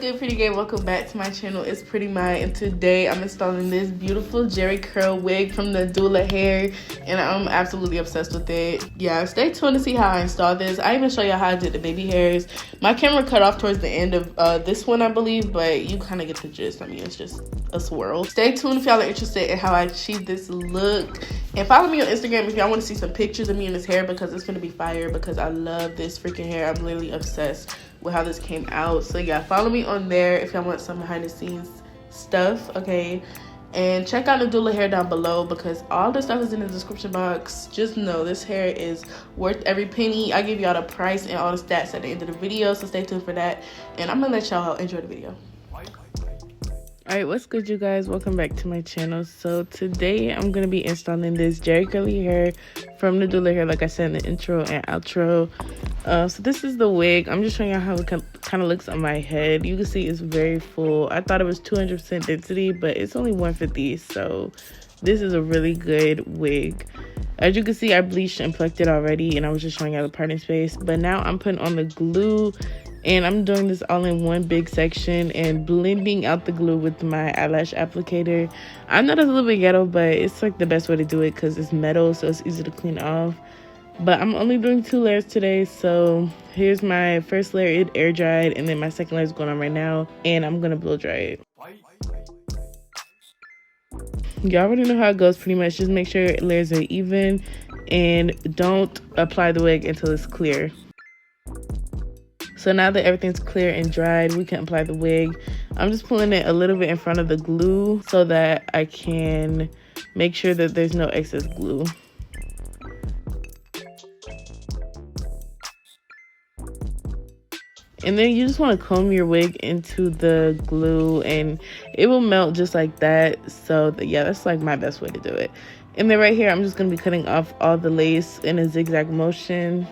good, pretty gang? Welcome back to my channel. It's Pretty My, and today I'm installing this beautiful Jerry curl wig from Nadula hair, and I'm absolutely obsessed with it. Yeah, stay tuned to see how I install this. I even show you how I did the baby hairs. My camera cut off towards the end of this one, I believe, but you kind of get the gist. I mean, it's just a swirl. Stay tuned if y'all are interested in how I achieved this look, and follow me on Instagram if y'all want to see some pictures of me in this hair, because it's gonna be fire, because I love this freaking hair. I'm literally obsessed with how this came out. So yeah, follow me on there if y'all want some behind the scenes stuff, okay? And check out Nadula hair down below, because all the stuff is in the description box. Just know this hair is worth every penny. I give y'all the price and all the stats at the end of the video, so stay tuned for that, and I'm gonna let y'all enjoy the video. All right, what's good, you guys? Welcome back to my channel. So today I'm gonna be installing this Jerry curly hair from Nadula hair, like I said in the intro and outro. So this is the wig. I'm just showing you how it kind of looks on my head. You can see it's very full. I thought it was 200% density, but it's only 150, so this is a really good wig. As you can see, I bleached and plucked it already, and I was just showing you the parting space. But now I'm putting on the glue, and I'm doing this all in one big section and blending out the glue with my eyelash applicator. I know that's a little bit ghetto, but it's like the best way to do it because it's metal, so it's easy to clean off. But I'm only doing 2 layers today, so here's my first layer. It air dried, and then my second layer is going on right now, and I'm gonna blow dry it. Y'all already know how it goes pretty much. Just make sure layers are even and don't apply the wig until it's clear. So now that everything's clear and dried, we can apply the wig. I'm just pulling it a little bit in front of the glue so that I can make sure that there's no excess glue. And then you just want to comb your wig into the glue, and it will melt just like that. So yeah, that's like my best way to do it. And then right here, I'm just going to be cutting off all the lace in a zigzag motion.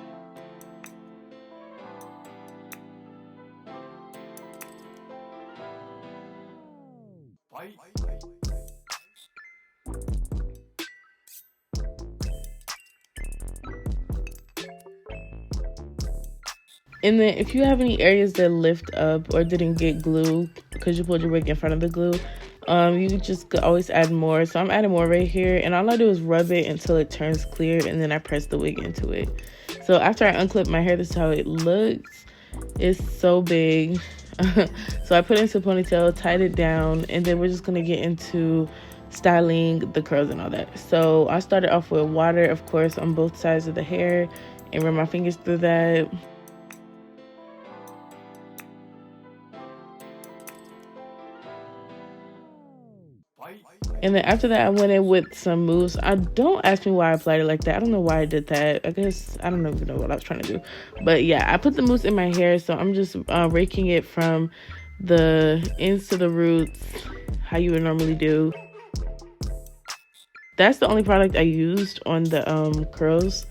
And then if you have any areas that lift up or didn't get glue because you pulled your wig in front of the glue, you just could always add more. So I'm adding more right here, and all I do is rub it until it turns clear, and then I press the wig into it. So after I unclip my hair, this is how it looks. It's so big. So I put it into a ponytail, tied it down, and then we're just gonna get into styling the curls and all that. So I started off with water, of course, on both sides of the hair, and run my fingers through that. And then after that, I went in with some mousse. Don't ask me why I applied it like that. I don't know why I did that. I guess I don't even know what I was trying to do. But yeah, I put the mousse in my hair, so I'm just raking it from the ends to the roots, how you would normally do. That's the only product I used on the curls.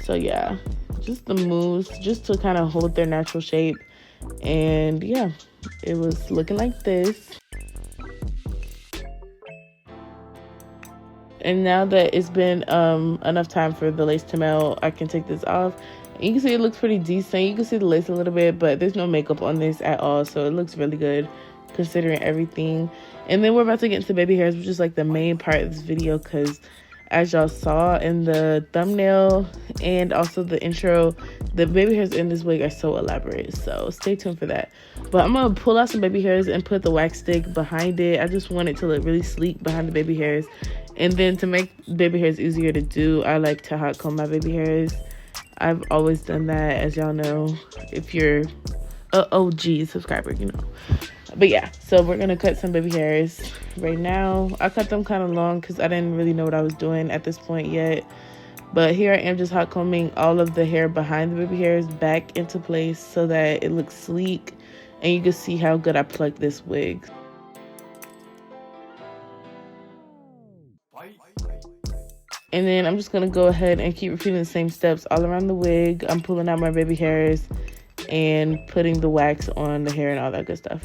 So yeah, just the mousse, just to kind of hold their natural shape. And yeah, it was looking like this. And now that it's been enough time for the lace to melt, I can take this off. And you can see it looks pretty decent. You can see the lace a little bit, but there's no makeup on this at all, so it looks really good considering everything. And then we're about to get into baby hairs, which is like the main part of this video, because as y'all saw in the thumbnail and also the intro, the baby hairs in this wig are so elaborate, so stay tuned for that. But I'm gonna pull out some baby hairs and put the wax stick behind it. I just want it to look really sleek behind the baby hairs. And then to make baby hairs easier to do, I like to hot comb my baby hairs. I've always done that, as y'all know, if you're a OG subscriber, you know. But yeah, so we're gonna cut some baby hairs right now. I cut them kind of long because I didn't really know what I was doing at this point yet. But here I am just hot combing all of the hair behind the baby hairs back into place so that it looks sleek, and you can see how good I plucked this wig. And then I'm just going to go ahead and keep repeating the same steps all around the wig. I'm pulling out my baby hairs and putting the wax on the hair and all that good stuff.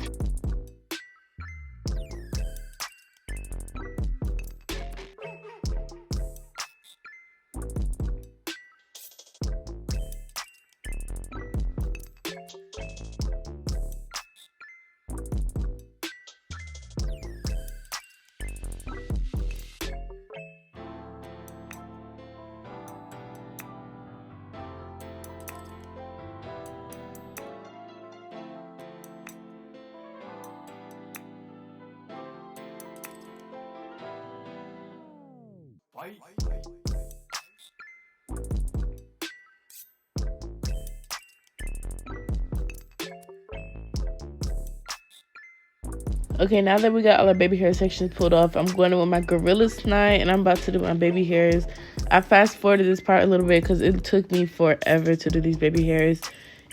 Okay, now that we got all our baby hair sections pulled off, I'm going in with my Gorilla Snide and I'm about to do my baby hairs. I fast forwarded this part a little bit because it took me forever to do these baby hairs.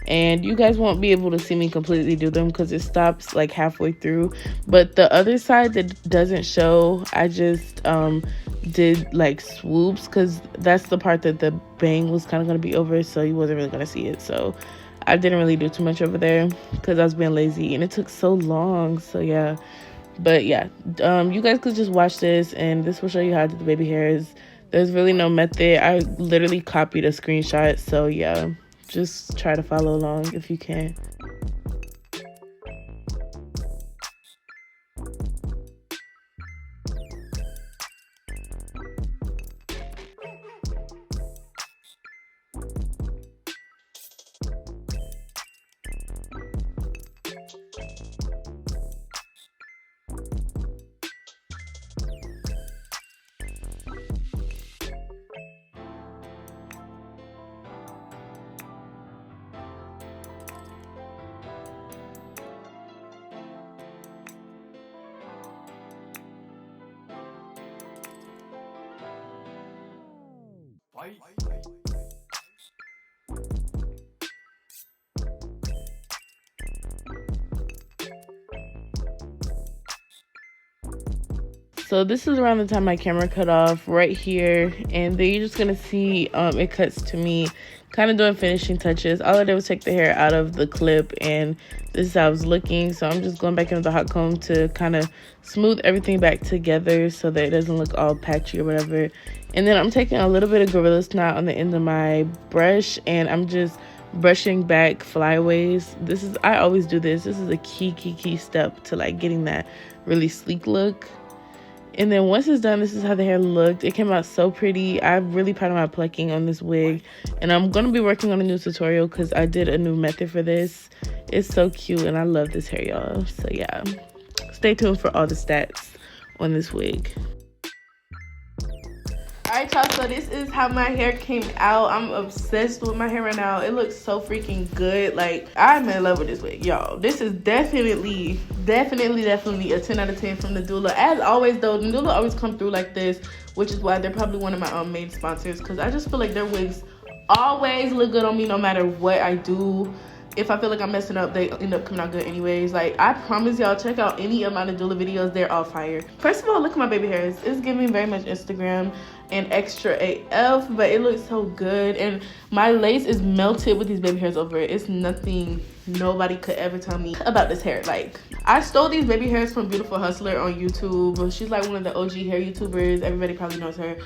And you guys won't be able to see me completely do them because it stops like halfway through. But the other side that doesn't show, I just did like swoops because that's the part that the bang was kind of going to be over, so you wasn't really going to see it. So I didn't really do too much over there because I was being lazy and it took so long. So yeah, but yeah, you guys could just watch this and this will show you how to do the baby hairs. There's really no method. I literally copied a screenshot. So yeah, just try to follow along if you can. So this is around the time my camera cut off right here, and then you're just gonna see it cuts to me kind of doing finishing touches. All I did was take the hair out of the clip, and this is how I was looking. So I'm just going back in with the hot comb to kind of smooth everything back together so that it doesn't look all patchy or whatever. And then I'm taking a little bit of Gorilla Snot on the end of my brush, and I'm just brushing back flyaways. I always do this. This is a key step to like getting that really sleek look. And then once it's done, this is how the hair looked. It came out so pretty. I'm really proud of my plucking on this wig. And I'm going to be working on a new tutorial because I did a new method for this. It's so cute and I love this hair, y'all. So yeah, stay tuned for all the stats on this wig. Alright, y'all, so this is how my hair came out. I'm obsessed with my hair right now. It looks so freaking good. Like, I'm in love with this wig, y'all. This is definitely a 10 out of 10 from Nadula. As always, though, Nadula always come through like this, which is why they're probably one of my main sponsors, because I just feel like their wigs always look good on me no matter what I do. If I feel like I'm messing up, they end up coming out good anyways. Like, I promise y'all, check out any of my Nadula videos. They're all fire. First of all, look at my baby hairs. It's giving very much Instagram and extra AF, but it looks so good. And my lace is melted with these baby hairs over it. It's nothing nobody could ever tell me about this hair. Like, I stole these baby hairs from Beautiful Hustler on YouTube. She's like one of the OG hair YouTubers. Everybody probably knows her.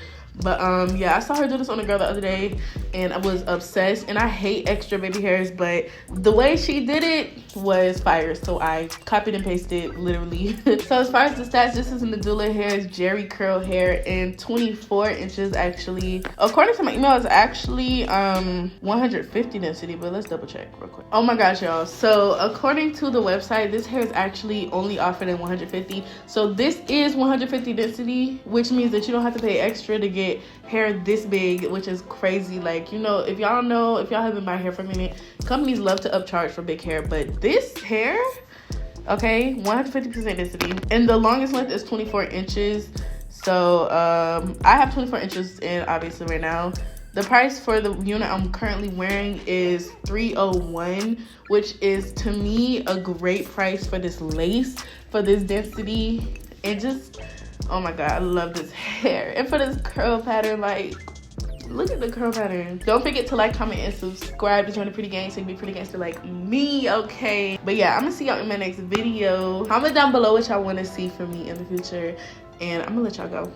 But yeah, I saw her do this on a girl the other day and I was obsessed. And I hate extra baby hairs, but the way she did it was fire, so I copied and pasted literally. So as far as the stats, this is Nadula Hair's Jerry curl hair in 24 inches actually. According to my email, it's actually 150 density, but let's double check real quick. Oh my gosh, y'all, so according to the website, this hair is actually only offered in 150. So this is 150 density, which means that you don't have to pay extra to get hair this big, which is crazy. Like, you know, if y'all have been buying hair for a minute, companies love to upcharge for big hair, but this hair, okay, 150% density, and the longest length is 24 inches. So I have 24 inches in obviously right now. The price for the unit I'm currently wearing is $301, which is to me a great price for this lace, for this density, and just, oh my god, I love this hair. And for this curl pattern, like, look at the curl pattern. Don't forget to like, comment, and subscribe to join the pretty gang so you can be pretty gangster like me, okay? But yeah, I'm gonna see y'all in my next video. Comment down below what y'all want to see from me in the future, and I'm gonna let y'all go.